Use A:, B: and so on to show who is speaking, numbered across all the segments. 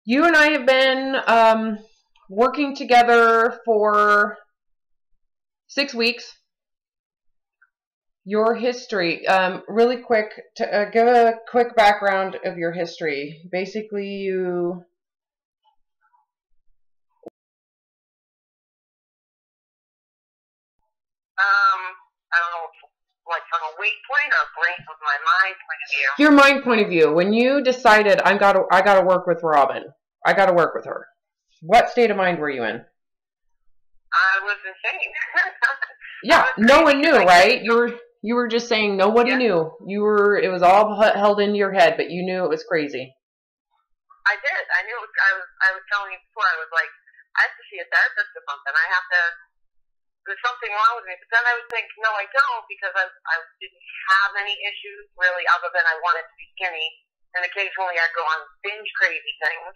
A: You and I have been working together for 6 weeks. Your history, really quick, to give a quick background of your history. Basically, you.
B: I don't know, like from a weight point or brain of my mind point of view.
A: Your mind point of view. When you decided I gotta work with Robin, I gotta work with her. What state of mind were you in?
B: I was insane.
A: Yeah, no one knew, right? You were just saying nobody
B: Yeah,
A: knew. It was all held into your head, but you knew it was crazy.
B: I did. I knew it was, I was telling you before, I was like, I have to see a therapist or something. I have to, there's something wrong with me. But then I would think, no, I don't, because I didn't have any issues really other than I wanted to be skinny. And occasionally I'd go on binge crazy things.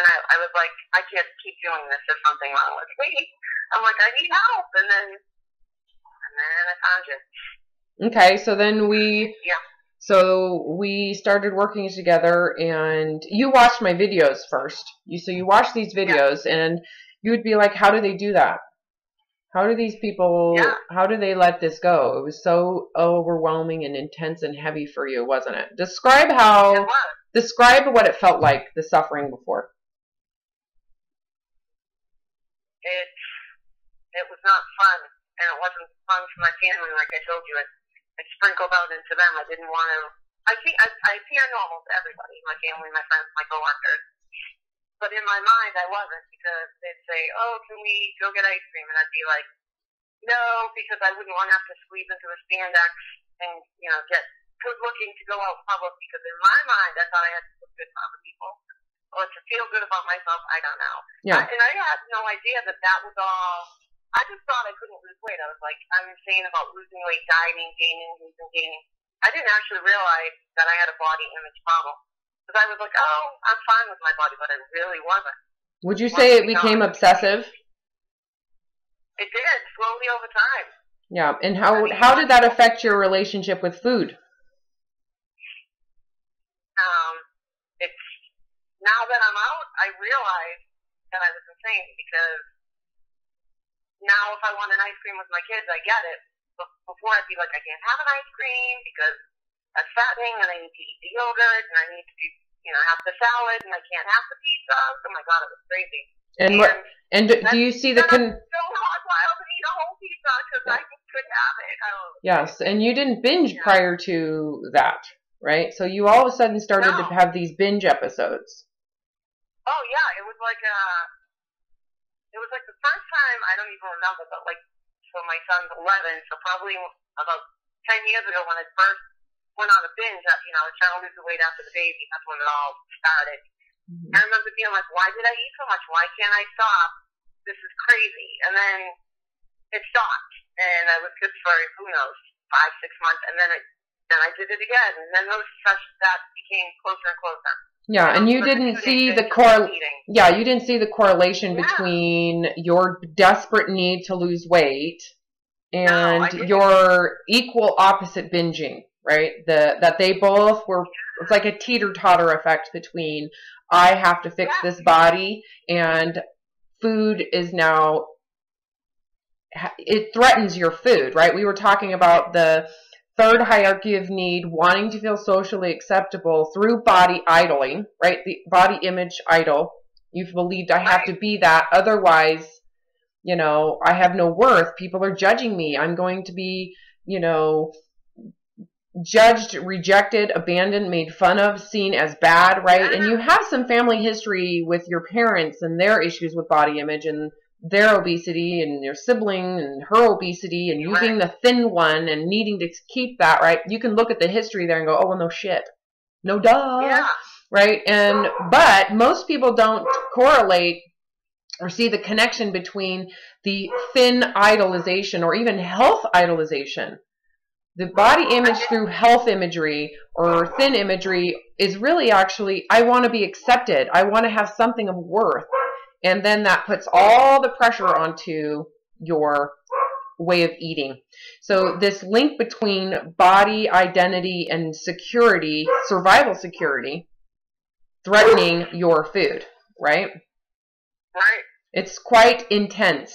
B: And I was like, I can't keep doing this. There's something wrong with me. I'm like, I need help. And then I found you.
A: Okay, so then we
B: Yeah.
A: So we started working together, and you watched my videos first. You watched these
B: Yeah.
A: videos, and you would be like, how do they do that? How do these people,
B: Yeah.
A: how do they let this go? It was so overwhelming and intense and heavy for you, wasn't it? Describe
B: It was.
A: what it felt like, the suffering before.
B: It it was not fun, and it wasn't fun for my family. Like I told you, it sprinkled out into them. I didn't want to. I fear normal to everybody, my family, my friends, my coworkers. But in my mind, I wasn't, because they'd say, "Oh, can we go get ice cream?" And I'd be like, "No," because I wouldn't want to have to squeeze into a spandex and get good looking to go out in public. Because in my mind, I thought I had to look good for other people, or to feel good about myself. I don't know.
A: Yeah.
B: And I had no idea that that was all. I just thought I couldn't lose weight. I was like, I'm insane about losing weight, dieting, gaining, losing, gaining. I didn't actually realize that I had a body image problem. Because I was like, oh, I'm fine with my body, but I really wasn't.
A: Would you
B: Once
A: say it
B: we
A: became
B: got,
A: obsessive?
B: it did, slowly over time.
A: Yeah. And
B: I mean,
A: how did that affect your relationship with food?
B: It's now that I'm out, I realize that I was insane, because now if I want an ice cream with my kids, I get it. But before I'd be like, I can't have an ice cream because that's fattening, and I need to eat the yogurt, and I need to have the salad, and I can't have the pizza. Oh my god, it was crazy.
A: And do you see the
B: then I'm so hot wild to eat a whole pizza because I just couldn't have it.
A: Yes, and you didn't binge prior to that, right? So you all of a sudden started to have these binge episodes.
B: Oh yeah, it was like the first time, I don't even remember, but so my son's 11, so probably about 10 years ago when I first went on a binge, I was trying to lose the weight after the baby. That's when it all started. Mm-hmm. I remember being like, why did I eat so much? Why can't I stop? This is crazy. And then it stopped, and I was good for, who knows, 5-6 months, and then I did it again, and then that became closer and closer.
A: Yeah, and you didn't see the you didn't see the correlation between your desperate need to lose weight and your equal opposite binging, right? That they both were. It's like a teeter-totter effect between I have to fix this body, and food is now, it threatens your food, right? We were talking about the third hierarchy of need, wanting to feel socially acceptable through body idling, right? The body image idol. You've believed I have to be that, otherwise, I have no worth. People are judging me. I'm going to be, judged, rejected, abandoned, made fun of, seen as bad, right? And you have some family history with your parents and their issues with body image and their obesity, and your sibling and her obesity, and you being the thin one and needing to keep that, right? You can look at the history there and go, oh, well, no shit. No duh. Right? But most people don't correlate or see the connection between the thin idolization or even health idolization. The body image through health imagery or thin imagery is really actually, I want to be accepted. I want to have something of worth. And then that puts all the pressure onto your way of eating. So this link between body identity and security, survival security, threatening your food. right?
B: Right.
A: It's quite intense.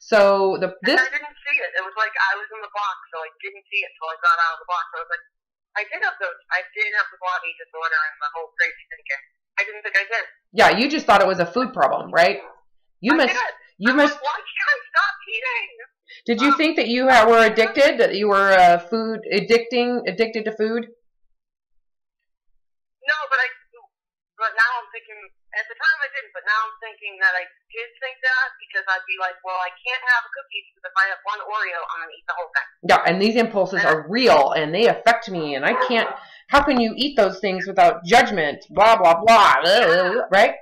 A: So
B: And I didn't see it. It was like I was in the box, so I didn't see it until I got out of the box. I was like, I did have the body disorder and the whole crazy thinking. I didn't think I did.
A: Yeah, you just thought it was a food problem, right? You must.
B: Like, why can't I stop eating?
A: Did you think that you were addicted? That you were addicted to food?
B: No, but now I'm thinking. At the time I didn't, but now I'm thinking that I did think that because I'd be like, well, I can't have a cookie because if I have one Oreo, I'm gonna eat the whole thing.
A: Yeah, and these impulses are real and they affect me, and I can't. How can you eat those things without judgment? Blah blah blah. Right?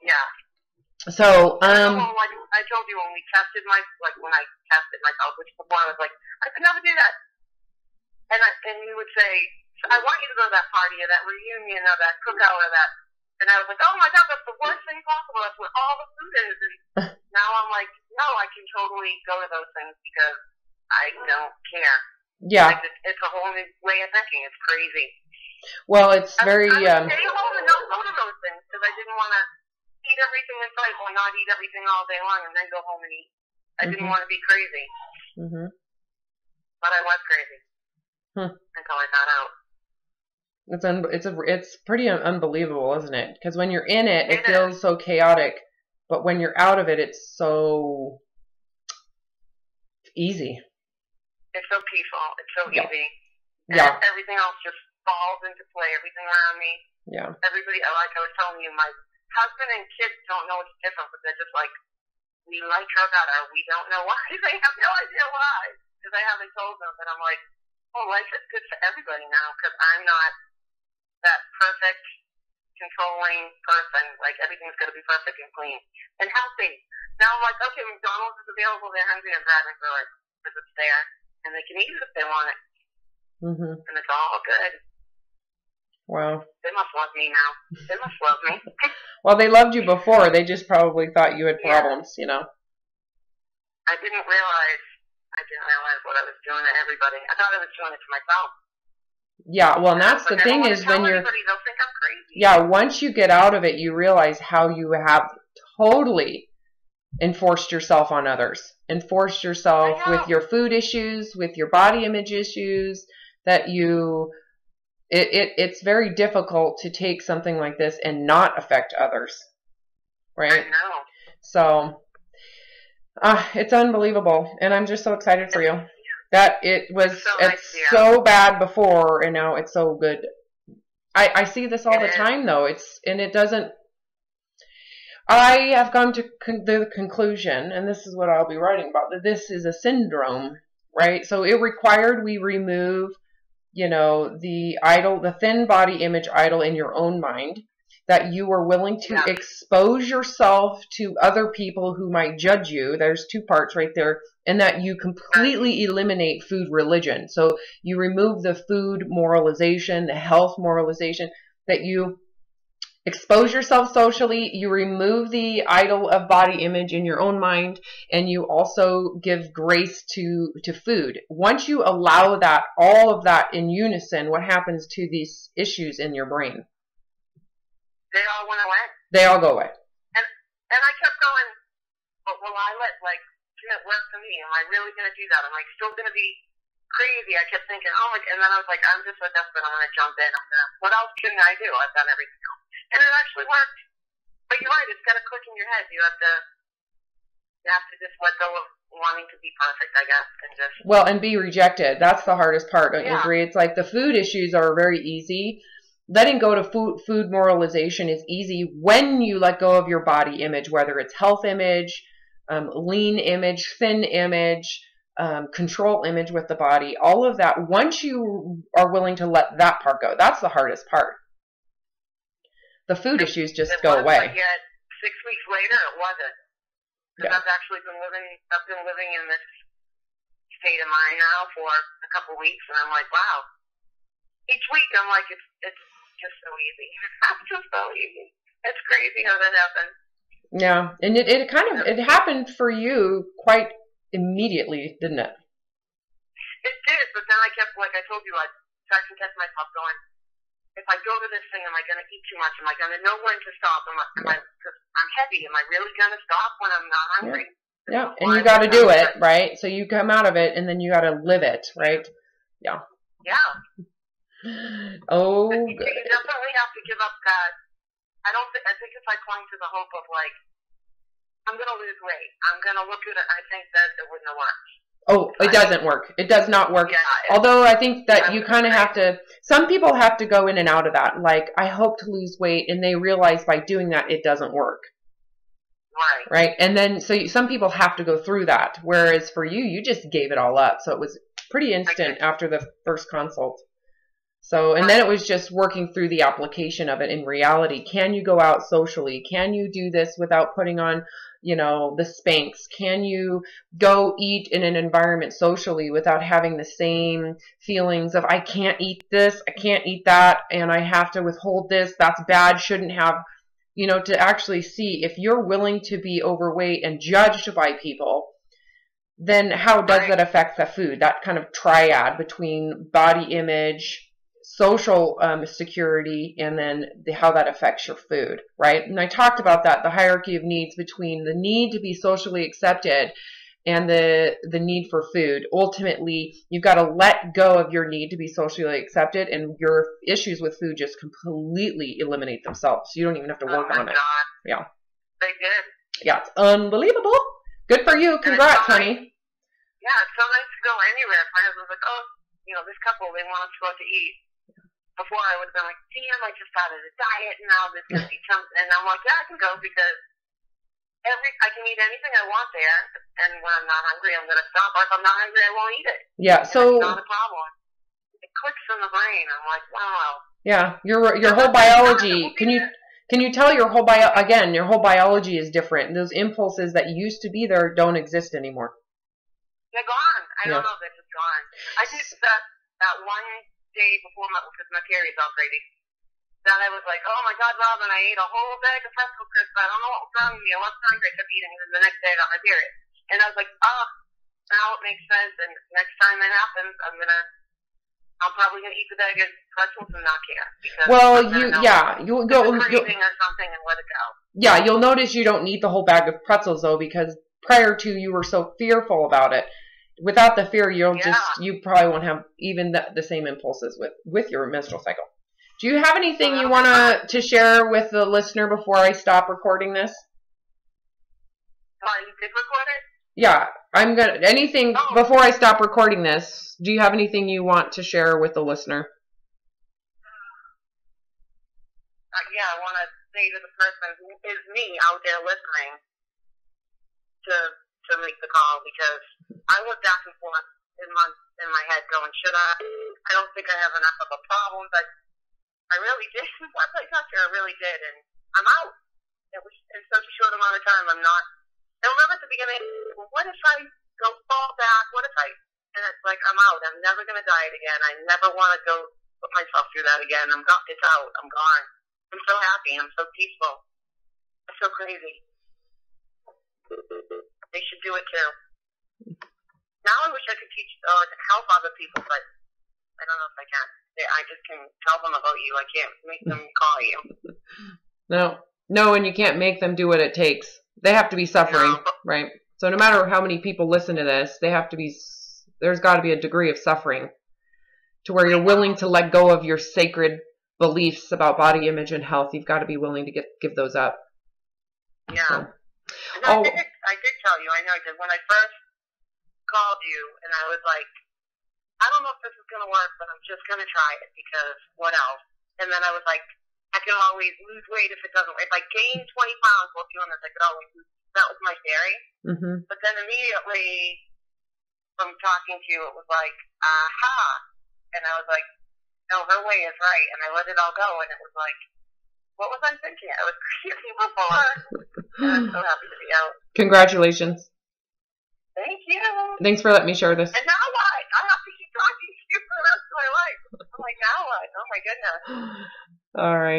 B: Yeah.
A: So
B: like I told you when I tested myself, which before I was like, I could never do that, and you would say, I want you to go to that party or that reunion or that cookout or that. And I was like, oh my God, that's the worst thing possible. That's what all the food is. And now I'm like, no, I can totally go to those things because I don't care.
A: Yeah.
B: Like, it's a whole new way of thinking. It's crazy.
A: Well, it's very...
B: I would stay home and not go to those things because I didn't want to eat everything in sight or not eat everything all day long and then go home and eat. I didn't want to be crazy. But I was crazy. Until I got out.
A: It's pretty unbelievable, isn't it? Because when you're in it, it feels so chaotic, but when you're out of it, it's so easy.
B: It's so peaceful. It's so easy.
A: Yeah.
B: And everything else just falls into play. Everything around me.
A: Yeah.
B: Everybody, like I was telling you, my husband and kids don't know it's different, but they're just like, we like her better. We don't know why. They have no idea why. Because I haven't told them. But I'm like, oh, life is good for everybody now because I'm not that perfect, controlling person. Like, everything's going to be perfect and clean and healthy. Now I'm like, okay, McDonald's is available. They're hungry and driving through it because it's there. And they can eat it if they want it. And it's all good.
A: Wow.
B: They must love me now. They must love me.
A: Well, they loved you before. They just probably thought you had problems, you know.
B: I didn't realize what I was doing to everybody. I thought I was doing it to myself.
A: Yeah, well, and that's the thing is when you're...
B: They'll think I'm crazy.
A: Yeah, once you get out of it, you realize how you have totally enforced yourself on others. Enforced yourself with your food issues, with your body image issues, that you... It's very difficult to take something like this and not affect others. Right?
B: I know.
A: So, it's unbelievable. And I'm just so excited for you. That it's so bad before, and now it's so good. I see this all the time, though. It doesn't. I have come to the conclusion, and this is what I'll be writing about, that this is a syndrome, right? So it required we remove, the thin body image idol in your own mind, that you were willing to expose yourself to other people who might judge you. There's two parts right there. And that you completely eliminate food religion. So you remove the food moralization, the health moralization, that you expose yourself socially, you remove the idol of body image in your own mind, and you also give grace to food. Once you allow that, all of that in unison, what happens to these issues in your brain?
B: They all went away.
A: They all go away.
B: And I kept going, but will I let, it work for me? Am I really going to do that? Am I still going to be crazy? I kept thinking, and then I was like, I'm just so desperate, I'm going to jump in. What else can I do? I've done everything else. And it actually worked. But you're right, it's got to click in your head. You have to just let go of wanting to be perfect, I guess.
A: And be rejected. That's the hardest part, don't you agree? It's like the food issues are very easy. Letting go to food moralization is easy when you let go of your body image, whether it's health image, lean image, thin image, control image with the body, all of that. Once you are willing to let that part go, that's the hardest part. The food issues just go away.
B: But yet 6 weeks later, it wasn't. Because I've been living in this state of mind now for a couple weeks, and I'm like, wow. Each week, I'm like, it's just so easy. It's just so easy. It's crazy how that happened.
A: Yeah, and it happened for you quite immediately, didn't it?
B: It did, but then I kept, like I told you, I tried to catch myself going, if I go to this thing, am I going to eat too much? Am I going to know when to stop? Cause I'm heavy. Am I really going to stop when I'm not hungry?
A: Yeah, and you got to do it, right? So you come out of it, and then you got to live it, right? Yeah.
B: Yeah.
A: Oh,
B: you
A: good.
B: definitely have to give up that. I think if I clung to the hope of like, I'm going to lose weight, I'm going to look at it, I think that it wouldn't have worked.
A: Oh, it doesn't work. It does not work.
B: Yeah,
A: although I think that you kind of have to, some people have to go in and out of that. Like, I hope to lose weight, and they realize by doing that, it doesn't work. Right. And then, so some people have to go through that. Whereas for you, you just gave it all up. So it was pretty instant after the first consult. So, and then it was just working through the application of it in reality. Can you go out socially? Can you do this without putting on, you know, the Spanx? Can you go eat in an environment socially without having the same feelings of, I can't eat this, I can't eat that, and I have to withhold this, that's bad, shouldn't have, you know, to actually see if you're willing to be overweight and judged by people, then how does that affect the food? That kind of triad between body image, social security, and then how that affects your food, right? And I talked about that, the hierarchy of needs between the need to be socially accepted and the need for food. Ultimately, you've got to let go of your need to be socially accepted, and your issues with food just completely eliminate themselves. You don't even have to work on it.
B: God.
A: Yeah.
B: They did.
A: Yeah, it's unbelievable. Good for you. Congrats, honey.
B: Yeah, it's so nice to go anywhere. My husband's like, oh, you know, this couple, they want us to go out to eat. Before I would have been like, damn, I just started a diet, and now this could be something. And I'm like, yeah, I can go because I can eat anything I want there, and when I'm not hungry, I'm going to stop. Or if I'm not hungry, I won't eat it.
A: Yeah, so
B: it's not a problem. It clicks in the brain. I'm like, wow.
A: Yeah, your whole biology. Can you tell your whole your whole biology is different. Those impulses that used to be there don't exist anymore.
B: They're gone. I don't know if they're just gone. I did that one day before because my period's all crazy. That I was like, oh my God, Robin, I ate a whole bag of pretzel crisps. I don't know what was wrong with me. I wasn't hungry. I kept eating, and then the next day I got my period. And I was like, oh, now it makes sense. And next time it happens, I'm probably gonna eat the bag of pretzels and not care. You'll go craving or something and let it go.
A: Yeah, you'll notice you don't need the whole bag of pretzels though, because prior to you were so fearful about it. Without the fear, you probably won't have even the same impulses with your menstrual cycle. Do you have anything you want to share with the listener before I stop recording this?
B: You did record it?
A: Yeah, anything before I stop recording this. Do you have anything you want to share with the listener?
B: I want to say to the person who is me out there listening to make the call, because I was back and forth in my head going, should I? I don't think I have enough of a problem, but I really did. Once I got there, I really did, and I'm out. It was in such a short amount of time. I remember at the beginning, well, what if I go fall back? What if I? And it's like, I'm out. I'm never going to diet again. I never want to go put myself through that again. It's out. I'm gone. I'm so happy. I'm so peaceful. It's so crazy. They should do it too. Now I wish I could teach or help other people, but I don't know if I can. I just can tell them about you. I can't make them call you.
A: No, and you can't make them do what it takes. They have to be suffering, right? So no matter how many people listen to this, there's got to be a degree of suffering to where you're willing to let go of your sacred beliefs about body image and health. You've got to be willing to give those up.
B: Yeah. So. I did tell you, I know I did. When I first called you, and I was like, I don't know if this is going to work, but I'm just going to try it, because what else? And then I was like, I can always lose weight if it doesn't. If I gain 20 pounds while doing this, I could always lose. That was my theory. Mm-hmm. But then immediately, from talking to you, it was like, aha. And I was like, no, her way is right. And I let it all go, and it was like, what was I thinking? I was crazy before. And I'm so happy to be out.
A: Congratulations.
B: Thank you.
A: Thanks for letting me share this.
B: And now what? I have to keep talking to you for the rest of my life. I'm like, now what? Oh my goodness.
A: All right.